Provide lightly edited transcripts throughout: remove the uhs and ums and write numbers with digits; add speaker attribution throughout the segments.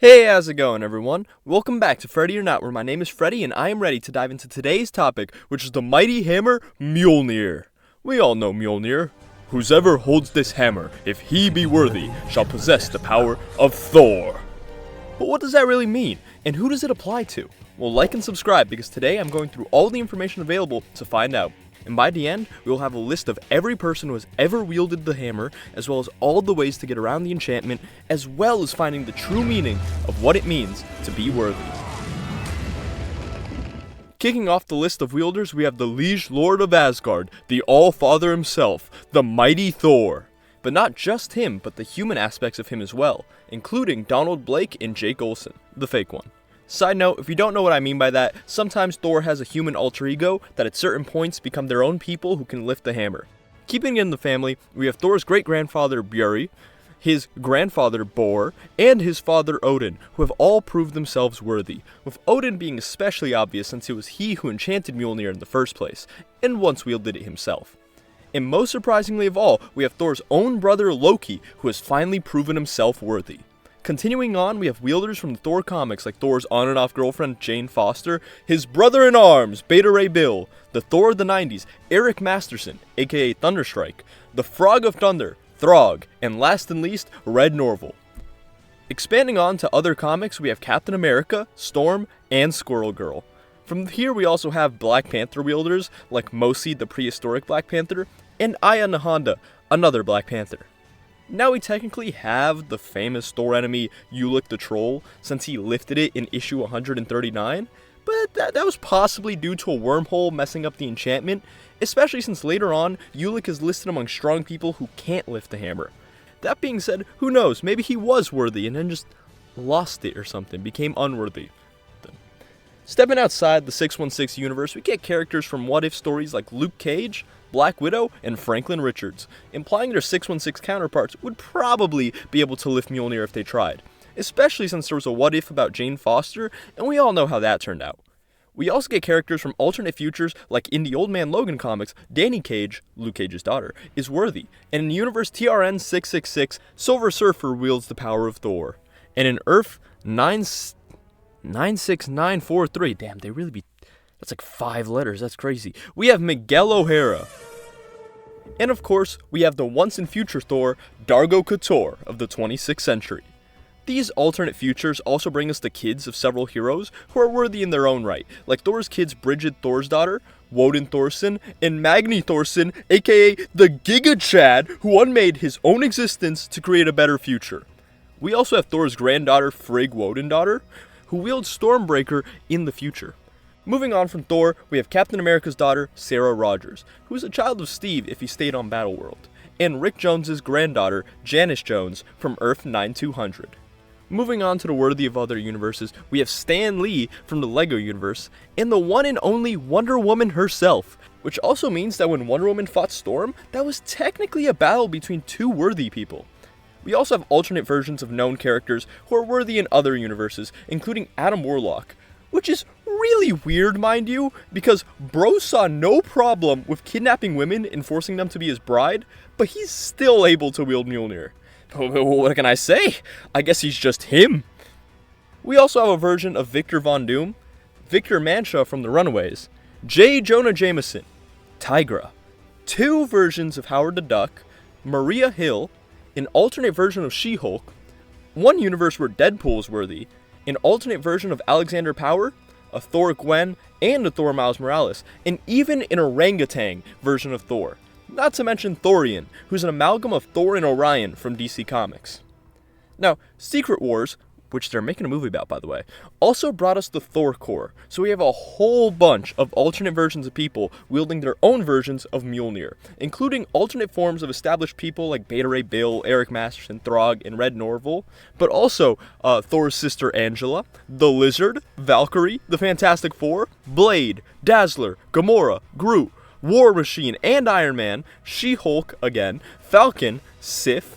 Speaker 1: Hey, how's it going, everyone? Welcome back to Freddy or Not, where my name is Freddy and I am ready to dive into today's topic, which is the mighty hammer Mjolnir. We all know Mjolnir. Whosoever holds this hammer, if he be worthy, shall possess the power of Thor. But what does that really mean, and who does it apply to? Well, like and subscribe, because today I'm going through all the information available to find out. And by the end, we will have a list of every person who has ever wielded the hammer, as well as all the ways to get around the enchantment, as well as finding the true meaning of what it means to be worthy. Kicking off the list of wielders, we have the Liege Lord of Asgard, the All-Father himself, the mighty Thor. But not just him, but the human aspects of him as well, including Donald Blake and Jake Olsen, the fake one. Side note, if you don't know what I mean by that, sometimes Thor has a human alter ego that at certain points become their own people who can lift the hammer. Keeping it in the family, we have Thor's great-grandfather Buri, his grandfather Bor, and his father Odin, who have all proved themselves worthy, with Odin being especially obvious since it was he who enchanted Mjolnir in the first place, and once wielded it himself. And most surprisingly of all, we have Thor's own brother Loki, who has finally proven himself worthy. Continuing on, we have wielders from the Thor comics like Thor's on and off girlfriend Jane Foster, his brother-in-arms Beta Ray Bill, the Thor of the 90s Eric Masterson, aka Thunderstrike, the Frog of Thunder, Throg, and last and least, Red Norval. Expanding on to other comics, we have Captain America, Storm, and Squirrel Girl. From here we also have Black Panther wielders like Mosi the prehistoric Black Panther, and Aya Nahanda, another Black Panther. Now we technically have the famous Thor enemy Ulik the Troll, since he lifted it in issue 139, but that was possibly due to a wormhole messing up the enchantment, especially since later on, Ulik is listed among strong people who can't lift the hammer. That being said, who knows, maybe he was worthy and then just lost it or something, became unworthy. Stepping outside the 616 universe, we get characters from What If stories like Luke Cage, Black Widow, and Franklin Richards, implying their 616 counterparts would probably be able to lift Mjolnir if they tried, especially since there was a What If about Jane Foster, and we all know how that turned out. We also get characters from alternate futures like in the Old Man Logan comics, Danny Cage, Luke Cage's daughter, is worthy, and in the universe TRN 666, Silver Surfer wields the power of Thor. And in Earth 96943, damn, that's like 5 letters, that's crazy. We have Miguel O'Hara. And of course, we have the once and future Thor, Dargo Couture of the 26th century. These alternate futures also bring us the kids of several heroes who are worthy in their own right, like Thor's kids Bridget Thor's daughter, Woden Thorson, and Magni Thorson, aka the Giga Chad, who unmade his own existence to create a better future. We also have Thor's granddaughter Frigg Woden daughter, who wields Stormbreaker in the future. Moving on from Thor, we have Captain America's daughter, Sarah Rogers, who is a child of Steve if he stayed on Battleworld, and Rick Jones's granddaughter, Janice Jones, from Earth 9200. Moving on to the worthy of other universes, we have Stan Lee from the LEGO universe, and the one and only Wonder Woman herself, which also means that when Wonder Woman fought Storm, that was technically a battle between two worthy people. We also have alternate versions of known characters who are worthy in other universes, including Adam Warlock, which is really weird, mind you, because bro saw no problem with kidnapping women and forcing them to be his bride, but he's still able to wield Mjolnir. What can I say? I guess he's just him. We also have a version of Victor Von Doom, Victor Mancha from The Runaways, J. Jonah Jameson, Tigra, 2 versions of Howard the Duck, Maria Hill, an alternate version of She-Hulk, one universe where Deadpool is worthy, an alternate version of Alexander Power, a Thor Gwen, and a Thor Miles Morales, and even an orangutan version of Thor. Not to mention Thorian, who's an amalgam of Thor and Orion from DC Comics. Now, Secret Wars, which they're making a movie about, by the way, also brought us the Thor Corps, so we have a whole bunch of alternate versions of people wielding their own versions of Mjolnir, including alternate forms of established people like Beta Ray Bill, Eric Masterson, Throg, and Red Norval, but also Thor's sister Angela, the Lizard, Valkyrie, the Fantastic Four, Blade, Dazzler, Gamora, Groot, War Machine, and Iron Man, She-Hulk again, Falcon, Sif,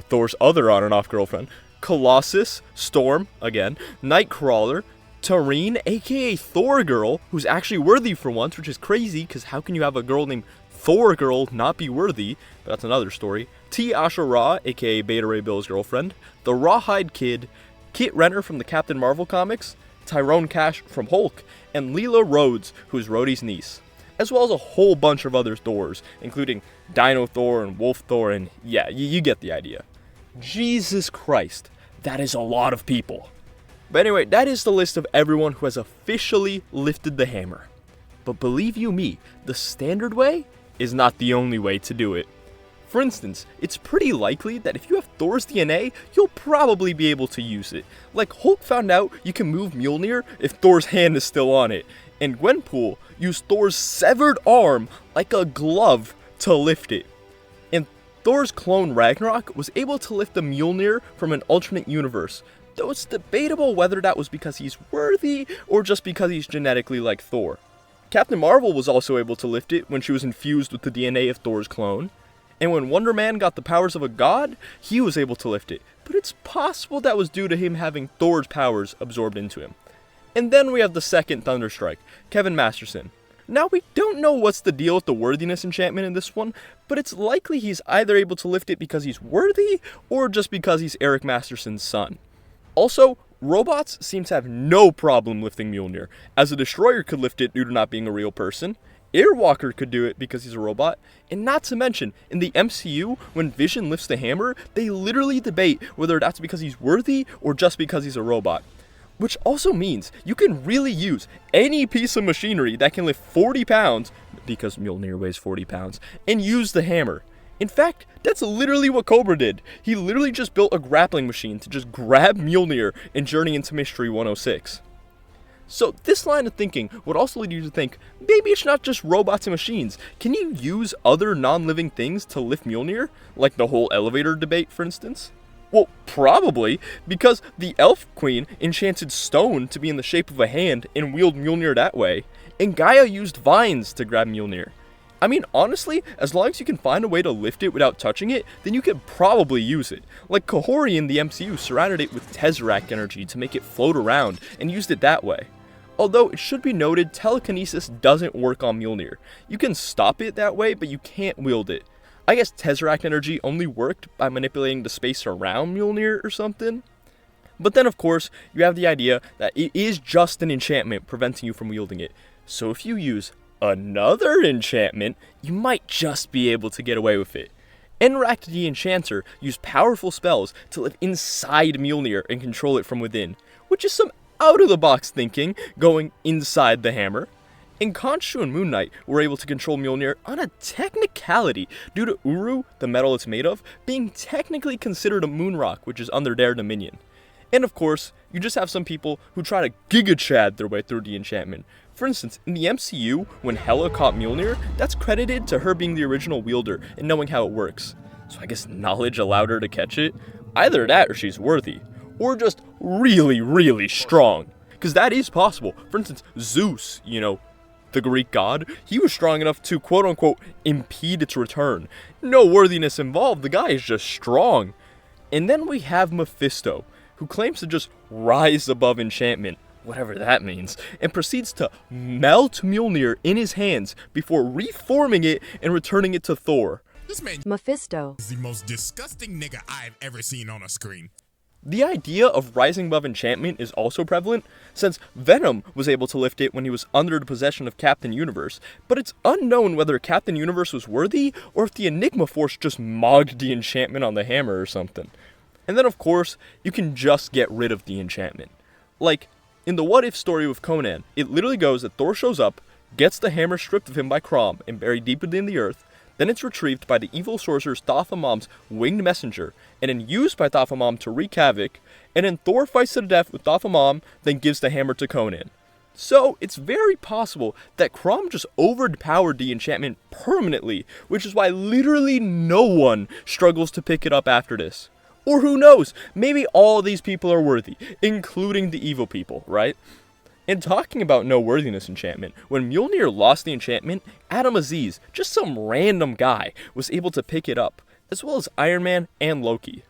Speaker 1: Thor's other on and off girlfriend, Colossus, Storm, again, Nightcrawler, Tareen, aka Thor Girl, who's actually worthy for once, which is crazy, because how can you have a girl named Thor Girl not be worthy? But that's another story. T. Asha Ra, aka Beta Ray Bill's girlfriend, the Rawhide Kid, Kit Renner from the Captain Marvel comics, Tyrone Cash from Hulk, and Leela Rhodes, who's Rhodey's niece, as well as a whole bunch of other Thors, including Dino Thor and Wolf Thor, and yeah, you get the idea. Jesus Christ, that is a lot of people. But anyway, that is the list of everyone who has officially lifted the hammer. But believe you me, the standard way is not the only way to do it. For instance, it's pretty likely that if you have Thor's DNA, you'll probably be able to use it. Like Hulk found out you can move Mjolnir if Thor's hand is still on it, and Gwenpool used Thor's severed arm like a glove to lift it. And Thor's clone Ragnarok was able to lift the Mjolnir from an alternate universe, though it's debatable whether that was because he's worthy or just because he's genetically like Thor. Captain Marvel was also able to lift it when she was infused with the DNA of Thor's clone. And when Wonder Man got the powers of a god, he was able to lift it, but it's possible that was due to him having Thor's powers absorbed into him. And then we have the second Thunderstrike, Kevin Masterson. Now we don't know what's the deal with the worthiness enchantment in this one, but it's likely he's either able to lift it because he's worthy, or just because he's Eric Masterson's son. Also, robots seem to have no problem lifting Mjolnir, as a destroyer could lift it due to not being a real person. Airwalker could do it because he's a robot, and not to mention, in the MCU, when Vision lifts the hammer, they literally debate whether that's because he's worthy or just because he's a robot. Which also means you can really use any piece of machinery that can lift 40 pounds, because Mjolnir weighs 40 pounds, and use the hammer. In fact, that's literally what Cobra did. He literally just built a grappling machine to just grab Mjolnir and journey into Mystery 106. So this line of thinking would also lead you to think, maybe it's not just robots and machines. Can you use other non-living things to lift Mjolnir? Like the whole elevator debate, for instance? Well, probably, because the Elf Queen enchanted stone to be in the shape of a hand and wield Mjolnir that way, and Gaia used vines to grab Mjolnir. I mean, honestly, as long as you can find a way to lift it without touching it, then you could probably use it. Like Kahori in the MCU surrounded it with Tesseract energy to make it float around, and used it that way. Although it should be noted, telekinesis doesn't work on Mjolnir. You can stop it that way, but you can't wield it. I guess Tesseract energy only worked by manipulating the space around Mjolnir or something. But then of course, you have the idea that it is just an enchantment preventing you from wielding it. So if you use another enchantment, you might just be able to get away with it. Enract the Enchanter used powerful spells to live inside Mjolnir and control it from within, which is some out-of-the-box thinking, going inside the hammer. And Khonshu and Moon Knight were able to control Mjolnir on a technicality due to Uru, the metal it's made of, being technically considered a moon rock, which is under their dominion. And of course, you just have some people who try to Giga Chad their way through the enchantment. For instance, in the MCU, when Hela caught Mjolnir, that's credited to her being the original wielder and knowing how it works. So I guess knowledge allowed her to catch it? Either that or she's worthy. Or just really, really strong. Because that is possible. For instance, Zeus, the Greek god, he was strong enough to quote-unquote impede its return. No worthiness involved, the guy is just strong. And then we have Mephisto, who claims to just rise above enchantment, whatever that means, and proceeds to melt Mjolnir in his hands before reforming it and returning it to Thor.
Speaker 2: This man
Speaker 3: Mephisto
Speaker 2: is the most disgusting nigga I've ever seen on a screen.
Speaker 1: The idea of rising above enchantment is also prevalent, since Venom was able to lift it when he was under the possession of Captain Universe, but it's unknown whether Captain Universe was worthy, or if the Enigma Force just mogged the enchantment on the hammer or something. And then of course, you can just get rid of the enchantment. Like, in the What If story with Conan, it literally goes that Thor shows up, gets the hammer stripped of him by Crom and buried deep within the earth, then it's retrieved by the evil sorceress Thophamom's winged messenger, and then used by Thophamom to wreak havoc, and then Thor fights to the death with Thophamom, then gives the hammer to Conan. So, it's very possible that Crom just overpowered the enchantment permanently, which is why literally no one struggles to pick it up after this. Or who knows, maybe all these people are worthy, including the evil people, right? And talking about no worthiness enchantment, when Mjolnir lost the enchantment, Adam Aziz, just some random guy, was able to pick it up, as well as Iron Man and Loki.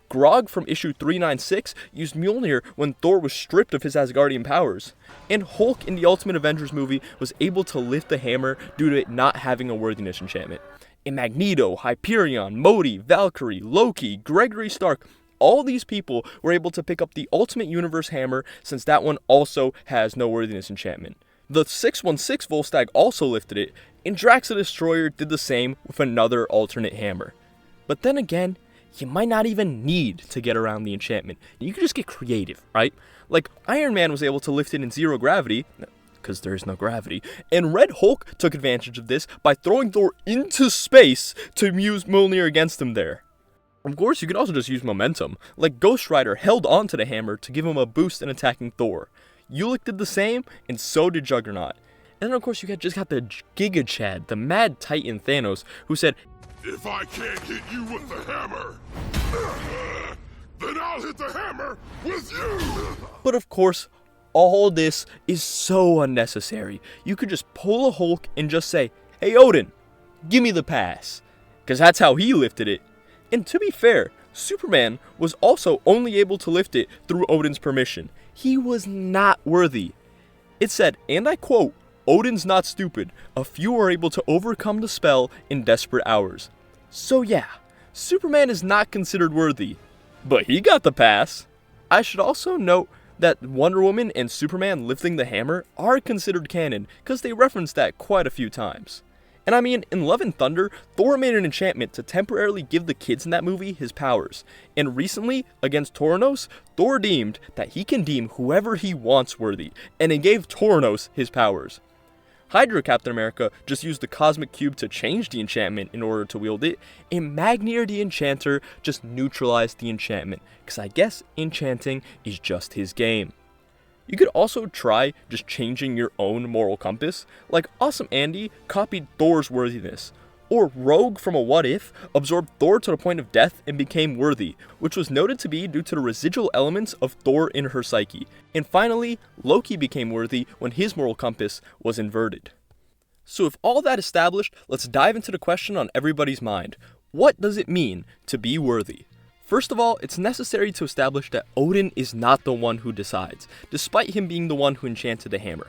Speaker 1: Grog from issue 396 used Mjolnir when Thor was stripped of his Asgardian powers, and Hulk in the Ultimate Avengers movie was able to lift the hammer due to it not having a worthiness enchantment. And Magneto, Hyperion, Modi, Valkyrie, Loki, Gregory Stark, all these people were able to pick up the Ultimate Universe Hammer, since that one also has no worthiness enchantment. The 616 Volstagg also lifted it, and Drax the Destroyer did the same with another alternate hammer. But then again, you might not even need to get around the enchantment. You can just get creative, right? Like, Iron Man was able to lift it in 0 gravity, because there is no gravity, and Red Hulk took advantage of this by throwing Thor into space to use Mjolnir against him there. Of course, you could also just use momentum. Like, Ghost Rider held onto the hammer to give him a boost in attacking Thor. Ulik did the same, and so did Juggernaut. And then, of course, you just got the Giga Chad, the Mad Titan Thanos, who said,
Speaker 3: "If I can't hit you with the hammer, then I'll hit the hammer with you!"
Speaker 1: But of course, all this is so unnecessary. You could just pull a Hulk and just say, "Hey Odin, give me the pass." Because that's how he lifted it. And to be fair, Superman was also only able to lift it through Odin's permission. He was not worthy. It said, and I quote, "Odin's not stupid. A few are able to overcome the spell in desperate hours." So yeah, Superman is not considered worthy. But he got the pass. I should also note that Wonder Woman and Superman lifting the hammer are considered canon, because they reference that quite a few times. And I mean, in Love and Thunder, Thor made an enchantment to temporarily give the kids in that movie his powers. And recently, against Tauros, Thor deemed that he can deem whoever he wants worthy, and it gave Tauros his powers. Hydra Captain America just used the Cosmic Cube to change the enchantment in order to wield it, and Magnir the Enchanter just neutralized the enchantment, because I guess enchanting is just his game. You could also try just changing your own moral compass, like Awesome Andy copied Thor's worthiness, or Rogue from a What If absorbed Thor to the point of death and became worthy, which was noted to be due to the residual elements of Thor in her psyche. And finally, Loki became worthy when his moral compass was inverted. So with all that established, let's dive into the question on everybody's mind. What does it mean to be worthy? First of all, it's necessary to establish that Odin is not the one who decides, despite him being the one who enchanted the hammer.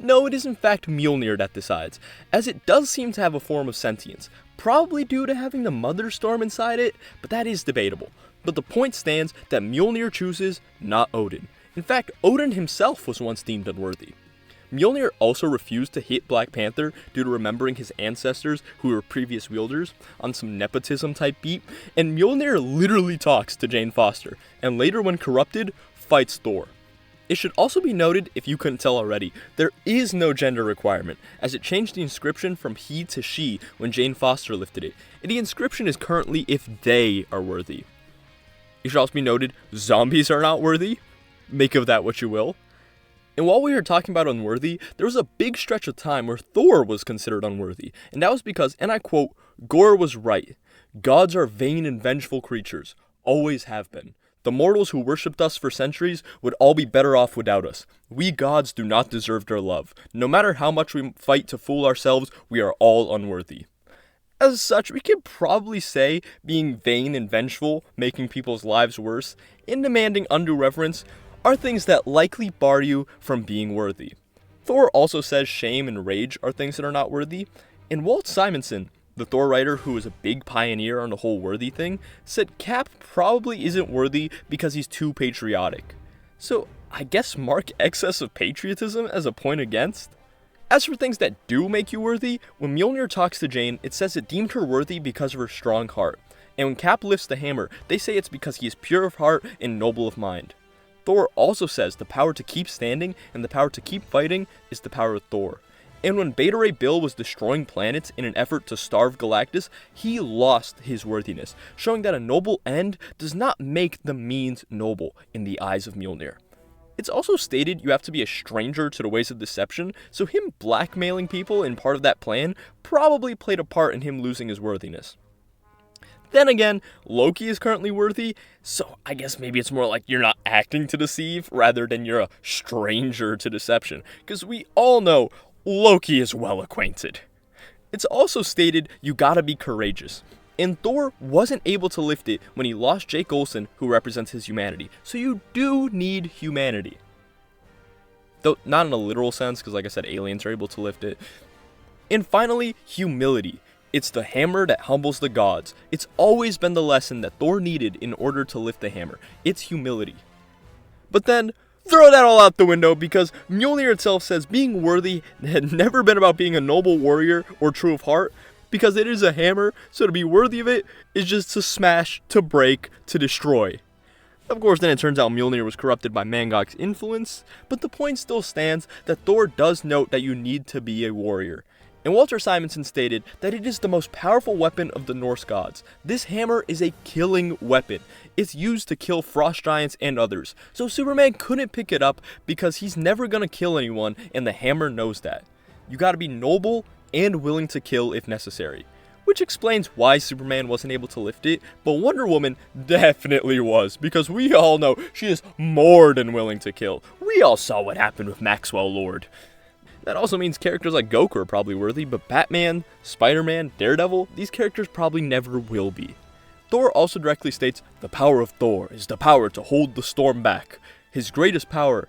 Speaker 1: No, it is in fact Mjolnir that decides, as it does seem to have a form of sentience, probably due to having the Mother Storm inside it, but that is debatable. But the point stands that Mjolnir chooses, not Odin. In fact, Odin himself was once deemed unworthy. Mjolnir also refused to hit Black Panther due to remembering his ancestors who were previous wielders on some nepotism type beat, and Mjolnir literally talks to Jane Foster, and later when corrupted, fights Thor. It should also be noted, if you couldn't tell already, there is no gender requirement, as it changed the inscription from he to she when Jane Foster lifted it, and the inscription is currently if they are worthy. It should also be noted, zombies are not worthy. Make of that what you will. And while we were talking about unworthy, there was a big stretch of time where Thor was considered unworthy, and that was because, and I quote, "Gore was right. Gods are vain and vengeful creatures, always have been. The mortals who worshipped us for centuries would all be better off without us. We gods do not deserve their love. No matter how much we fight to fool ourselves, we are all unworthy." As such, we could probably say being vain and vengeful, making people's lives worse, and demanding undue reverence are things that likely bar you from being worthy. Thor also says shame and rage are things that are not worthy, and Walt Simonson, the Thor writer who is a big pioneer on the whole worthy thing, said Cap probably isn't worthy because he's too patriotic. So I guess mark excess of patriotism as a point against? As for things that do make you worthy, when Mjolnir talks to Jane, it says it deemed her worthy because of her strong heart. And when Cap lifts the hammer, they say it's because he is pure of heart and noble of mind. Thor also says the power to keep standing and the power to keep fighting is the power of Thor. And when Beta Ray Bill was destroying planets in an effort to starve Galactus, he lost his worthiness, showing that a noble end does not make the means noble in the eyes of Mjolnir. It's also stated you have to be a stranger to the ways of deception, so him blackmailing people in part of that plan probably played a part in him losing his worthiness. Then again, Loki is currently worthy, so I guess maybe it's more like you're not acting to deceive rather than you're a stranger to deception, because we all know Loki is well acquainted. It's also stated you gotta be courageous, and Thor wasn't able to lift it when he lost Jake Olsen, who represents his humanity, so you do need humanity. Though not in a literal sense, because like I said, aliens are able to lift it. And finally, humility. It's the hammer that humbles the gods. It's always been the lesson that Thor needed in order to lift the hammer. It's humility. But then, throw that all out the window because Mjolnir itself says being worthy had never been about being a noble warrior or true of heart, because it is a hammer, so to be worthy of it is just to smash, to break, to destroy. Of course, then it turns out Mjolnir was corrupted by Mangok's influence, but the point still stands that Thor does note that you need to be a warrior. And Walter Simonson stated that it is the most powerful weapon of the Norse gods. This hammer is a killing weapon. It's used to kill frost giants and others. So Superman couldn't pick it up because he's never gonna kill anyone, and the hammer knows that. You gotta be noble and willing to kill if necessary. Which explains why Superman wasn't able to lift it, but Wonder Woman definitely was, because we all know she is more than willing to kill. We all saw what happened with Maxwell Lord. That also means characters like Goku are probably worthy, but Batman, Spider-Man, Daredevil, these characters probably never will be. Thor also directly states, the power of Thor is the power to hold the storm back. His greatest power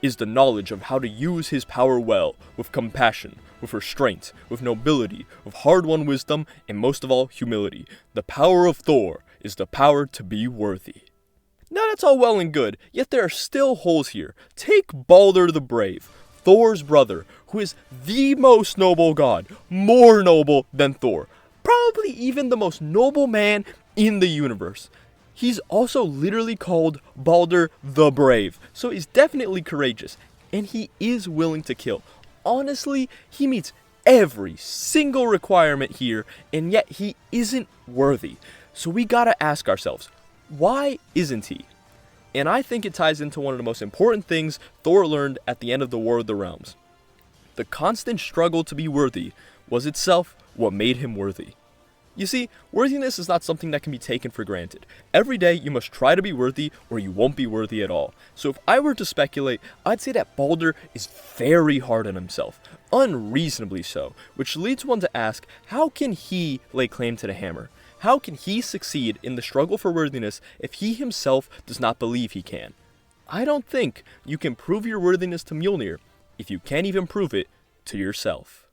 Speaker 1: is the knowledge of how to use his power well, with compassion, with restraint, with nobility, with hard-won wisdom, and most of all, humility. The power of Thor is the power to be worthy. Now that's all well and good, yet there are still holes here. Take Balder the Brave, Thor's brother, who is the most noble god, more noble than Thor, probably even the most noble man in the universe. He's also literally called Balder the Brave, so he's definitely courageous, and he is willing to kill. Honestly, he meets every single requirement here, and yet he isn't worthy. So we gotta ask ourselves, why isn't he? And I think it ties into one of the most important things Thor learned at the end of the War of the Realms. The constant struggle to be worthy was itself what made him worthy. You see, worthiness is not something that can be taken for granted. Every day you must try to be worthy or you won't be worthy at all. So if I were to speculate, I'd say that Balder is very hard on himself, unreasonably so, which leads one to ask, how can he lay claim to the hammer? How can he succeed in the struggle for worthiness if he himself does not believe he can? I don't think you can prove your worthiness to Mjolnir if you can't even prove it to yourself.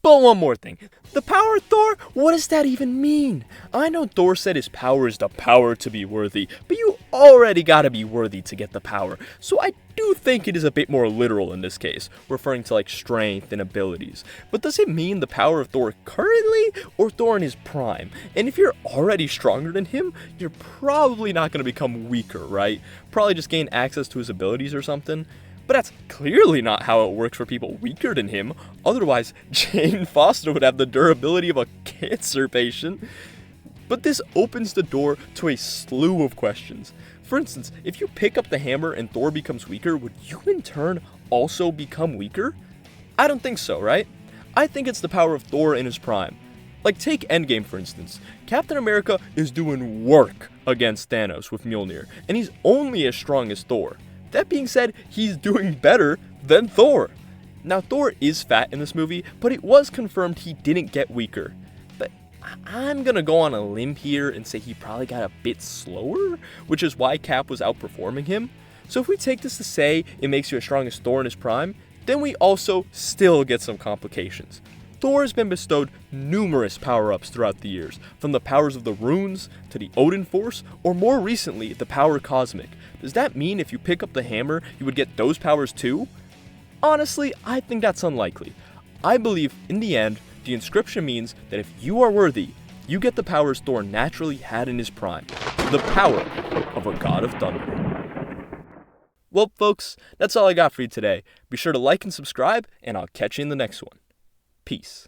Speaker 1: But one more thing. The power of Thor? What does that even mean? I know Thor said his power is the power to be worthy, but you already gotta be worthy to get the power. So I do think it is a bit more literal in this case, referring to like strength and abilities. But does it mean the power of Thor currently, or Thor in his prime? And if you're already stronger than him, you're probably not gonna become weaker, right? Probably just gain access to his abilities or something. But that's clearly not how it works for people weaker than him. Otherwise, Jane Foster would have the durability of a cancer patient. But this opens the door to a slew of questions. For instance, if you pick up the hammer and Thor becomes weaker, would you in turn also become weaker? I don't think so, right? I think it's the power of Thor in his prime. Like take Endgame for instance. Captain America is doing work against Thanos with Mjolnir, and he's only as strong as Thor. That being said, he's doing better than Thor. Now, Thor is fat in this movie, but it was confirmed he didn't get weaker. But I'm gonna go on a limb here and say he probably got a bit slower, which is why Cap was outperforming him. So if we take this to say it makes you as strong as Thor in his prime, then we also still get some complications. Thor has been bestowed numerous power-ups throughout the years, from the powers of the runes, to the Odin Force, or more recently, the power cosmic. Does that mean if you pick up the hammer, you would get those powers too? Honestly, I think that's unlikely. I believe, in the end, the inscription means that if you are worthy, you get the powers Thor naturally had in his prime. The power of a god of thunder. Well, folks, that's all I got for you today. Be sure to like and subscribe, and I'll catch you in the next one. Peace.